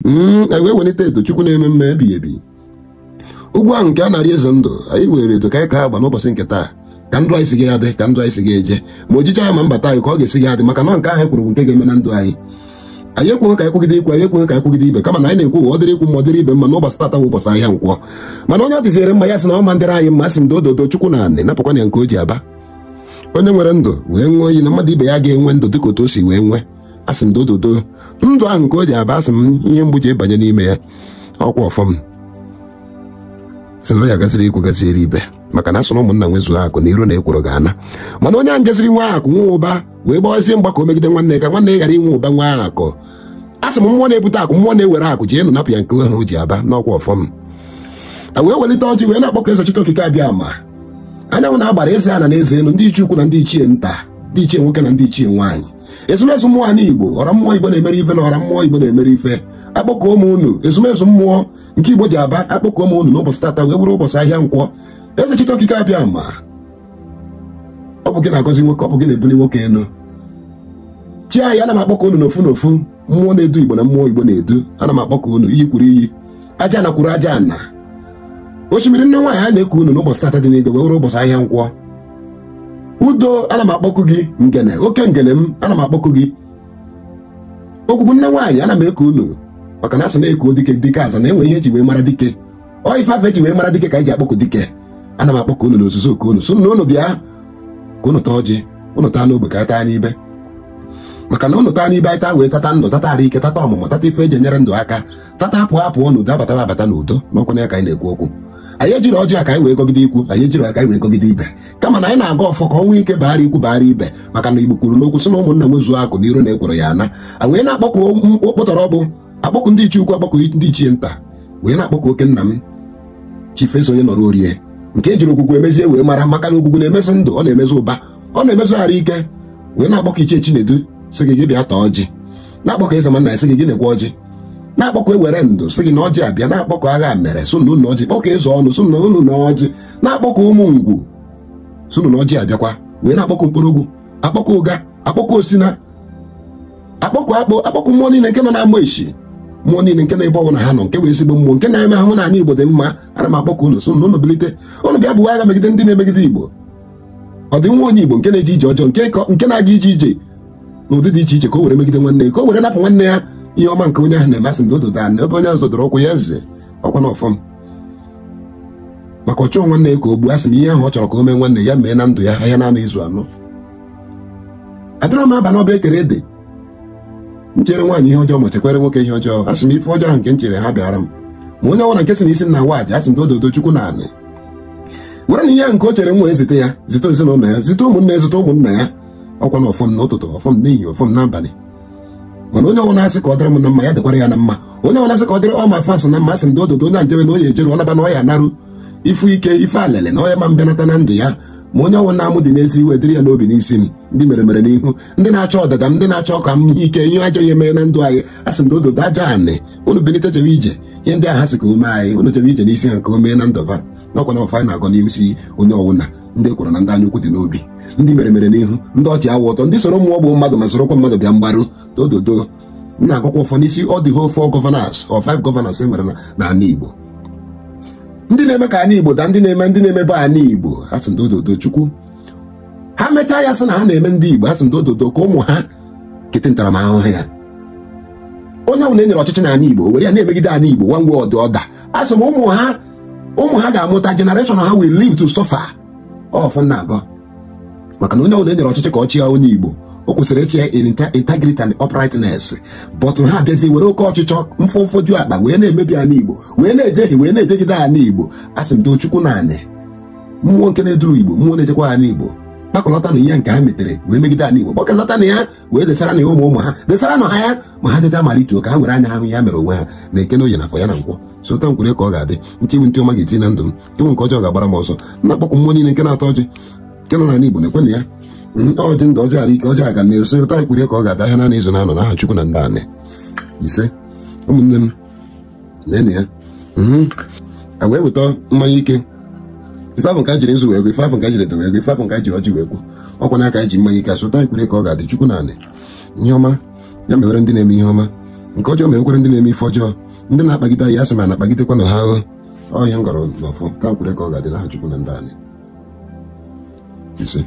wee welite edo Chukwu na-eme mma ebighị ebi. Ugwu ahụ nke a na-arị eze ndụ anyị were edo ka anyị ka agba n'ụbọchị nke taa ka ndụ anyị si gị adị ka ndụ anyị si gị eje ma ojije anyị ma mbata anyị ka ọ ga-esi gị adị maka na nke ahụ kwuru nke ga-eme na ndụ anyị. Anyị ekweghị ka anyị kwugide ikwu, anyị ekweghị ka anyị kwugide ibe, kama na anyị na-ekwu ọ dịrị ikwu ma ọ dịrị ibe mma n'ụbọchị tata ụbọchị ahịa Nkwọ. Mana onye dịziere mma ya sị na ọma ndịrị anyị mma, sị m dododo Chukwu na anị napụkwana ya nke o ji aba. Onye nwere ndụ wee nwee oyi na mmadụ ibe ya ga-enwe ndụ dịka otu o si wee nwee, asị m dododo ndụ ahụ nke o ji aba, asị m ihe mgbu ji ịbanye n'ime ya ọkwa ọfọm sị na ya gaziri ikwu gaziri ibe maka na asụ na ụmụnna nwezuo akụ na iro na ekworo ga-ana. Mana onye ahụ gaziri nwa akụ nwa ụba wee gbawazie mgbakọ megide nwanne ka nwanne ghara inwe ụba nwa akụ. Asị m mmụọ na-ebute akụ, mmụọ na-ewere akụ ji enu napụ ya nke ahụ o ji aba n'ọkwa ọfọm. Wee welite ọjị wee na-akpọkọ eze Chike Okike abịa ama. Anyanwụ na-agbara eze ana na eze elu, ndị ichie ukwu na ndị ichie nta, ndị ichie nwoke na ndị ichie nwaanyị. Ezumezu mmụọ anyị Igbo, ọra mmụọ Igbo na-emere ife na ọra mmụọ Igbo na-emere ife. Akpọkọ ụmụ unu ezumezu mmụọ nke Igbo ji aba, akpọkọ ụmụ unu n'ụbọchị tata wee bụrụ ụbọchị ahịa Nkwọ. Eze Chike Okike abịa ama, ọ bụ gị na-agọzi nwoke, ọ bụ gị na-ebuli nwoke elu. Chi anyị ana m akpọkọ unu n'ofu n'ofu, mmụọ na-edu Igbo na mmụọ Igbo na-edu, ana m akpọkọ unu iyi kwuru iyi, aja na kwuru aja ana. Osimiri nne nwaanyị a na-eku unu n'ụbọchị tata dị n'Igbo wee bụrụ ụbọchị ahịa Nkwọ. Udo ana m akpọkụ gị, ngene oke ngene m ana m akpọkụ gị. Ogwugwu nne nwaanyị ana m eku unu maka na asị na-eku dike dike aza na enwe ihe eji wee mara dike, ọ ife afọ eji wee mara dike ka anyị ji akpọkụ dike. Ana m akpọkụ unu n'ozuzu oke unu, so na unu bịa ka unu taa ọjị, unu taa n'ogbe ka anyị taa n'ibe, maka na unu taa n'ibe anyị taa wee tata ndụ, tata arụ ike, tata ọmụmụ, tata ife eji enyere ndụ aka, tata apụ apụ n'udo, abata abata n'udo n'ọkwa ya ka anyị na-ekwu okwu. Anyị ejiri ọjị aka anyị wee gọgide ikwu, anyị ejiri aka anyị wee gọgide ibe, kama na anyị na-aga ọfọ ka ọ nwee ike baara ikwu baara ibe, maka na Igbo kwuru n'okwu sị na ụmụnna nwezuo akụ na iro na ekworo ya ana. Wee na-akpọkụ okpotọrọ ọbụ, akpọkụ ndị ichie ukwu, akpọkụ ndị ichie nta, wee na-akpọkụ oke nna m Chief onye nọrọ orie nke ejiri okwukwu emezie wee mara, maka na okwukwu na-emezu ndụ, ọ na-emezu ụba, ọ na-emezu arụ ike. Wee na-akpọkọ Ichie Chinedu sị gị bịa taa ọjị, na-akpọkọ Eze Manna sị gị na-ekwe ọjị, na-akpọkọ Ewere Ndụ sị gị na ọjị abịa, na-akpọkọ Agha Mere sụ na unu ọjị, kpọkọ Eze Ọnụ sụ na unu na ọjị, na-akpọkọ Ụmụ Ngwu sụ na ọjị abịakwa. Wee na-akpọkọ Mkpọrọgwụ, akpọkọ Ụga, akpọkọ Osina, akpọkọ Akpọ, akpọkọ mmụọ niile nke nọ na-ama echi, mmụọ niile nke na-ebe ọnwụ na ha nọ, nke wee ezigbo mmụọ nke na-eme ahụ na anyị Igbo dị mma. Ana m akpọkọ unu sụ na unu bilite, unu bịa bụwa agha megide ndị na-emegide Igbo. Ọ dị nwa onye Igbo nke na-eje ije ọjọọ, nke na-aga ije ije n'ụdị dị iche iche ka o were megide nwanne, ka o were napụ nwanne ya ihe ọma nke onye ahụ na-emasị m dododo anị, ebe onye ahụ zọdoro ụkwụ ya eze ọkwa na ọfọm maka ọchọọ nwanne ya ka o gbuo. Asị m ihe ahụ ọ chọrọ ka o mee nwanne ya mee na ndụ ya ahịa na-anọ izu anọ. Adịrọ m aba n'ọbịa ekere ede nchere nwaanyị ihe ọjọọ ma chekwere nwoke ihe ọjọọ. Asị m ife ọjọọ ahụ nke nchere ha bịara m, ma onye ọbụla nke si n'isi nna nwaanyị, asị m dododo Chukwu na anị were na ihe ahụ nke o chere nwee zite ya, zite ezinụlọ ya, zite ụmụnne ya, zite ụmụnna ya, ọkwa na ọfọm n'ụtụtụ, ọfọm n'ehihie, ọfọm n'abalị. Mana onye ọbụla asị ka ọ dịrị m na mma ya dịkwara ya na mma, onye ọbụla asị ka ọ dịrị ọma fansị na mma, asị m dododo onye njebe na onye ejere ọnaba na ọya narụ ifu ike ife alele na ọya ma mbịanata na ndụ ya. Ma onye ọbụla amụ dị n'ezi iwe dịrị ya n'obi n'isi m, ndị mere mere n'ihu, ndị na-achọ ọdada m, ndị na-achọ ka m ike ihe ajọ ihe mee na ndụ anyị. Asị m dododo aja anị unu bilite chebe ije, ihe ndị ahụ asị ka o mee anyị, unu chebe ije n'isi ha ka o mee na ndụba n'ọkwa na ọfa anyị na-agọ n'isi onye ọbụla, ndị kwuru na ndị anya ukwu dị n'obi, ndị mere mere n'ihu, ndị ọchị awụ ụtọ, ndị soro mmụọ bụ mmadụ ma sorokwa mmadụ bịa mgbarụ dododo. M na-agụkwa ụfọ n'isi ọ dị whole 4 governors or 5 governors e nwere n'ala Igbo, ndị na-eme ka anyị Igbo da ndị na-emebe anyị Igbo. Asị m dododo Chukwu ha mechaa ya sị na ha na-eme ndị Igbo, asị m dododo ka ụmụ ha kete ntaramahụhụ ya. Onye ọbụla e nyere ọchịchị na anyị Igbo were ya na-emegide anyị Igbo one way or the other, asị m ụmụ ha ga-amụta generation ha will live to suffer. Ọfọ na-agọ maka na onye ọbụla e nyere ọchịchị ka ọ chịa onye Igbo, o kwesịrị ịchị ya integrity and uprightness, but ha abịazi were oke ọchịchọ mfọmfọ ju akpa wee na-emebi anyị Igbo, wee na-ejehie wee na-ejegide anyị Igbo. Asị m Chukwu na anị mmụọ nke na-eduru Igbo, mmụọ na-echekwa anyị Igbo, kpakọlọta na ihe nke ha metere wee megide anyị Igbo, kpọkọlọta na ya wee desara na ya ụmụ ha, desara na ha ya ma ha jecha malituo ka ha were anya ha hụ ya mere onwe ha na eke na oye na afọ ya na Nkwọ. Sota nkwere ka ọ ga-adị ntiwu ntị ọma ga-eti na ndụ m, ntiwu nke ọjọọ ga-agbara m ọsọ. Na-akpọkụ mmụọ niile nke na-atọ ọjị nke nọ n'ala Igbo na-ekwe na ya ọjị ndụ ọjọọ ara ike ọjọọ aga na-eso ụta kwere ka ọ ga-ada ahịa na izu na-anọ n'aha Chukwu na ndị anị ise. Ụmụnne m na-ene ya a wee weta mmanya ike, ife afọ nke a jiri nzu wee gụ, ife afọ nke a jiri edo wee gụ, ife afọ nke a jiri ọjị wee gụ, ọkwa n'aka ji mmanya ike asụta kwere ka ọ ga-adị Chukwu na anị ihe ọma ya mewere ndị na-eme ihe ọma nke ọjọọ mekwere ndị na-eme ife ọjọọ, ndị na-akpagide anyị asị ma na-akpagidekwa na ha ọhịa ngọrọ n'ọfọ ka m kwere ka ọ ga-adị n'aha Chukwu na ndị anyị ise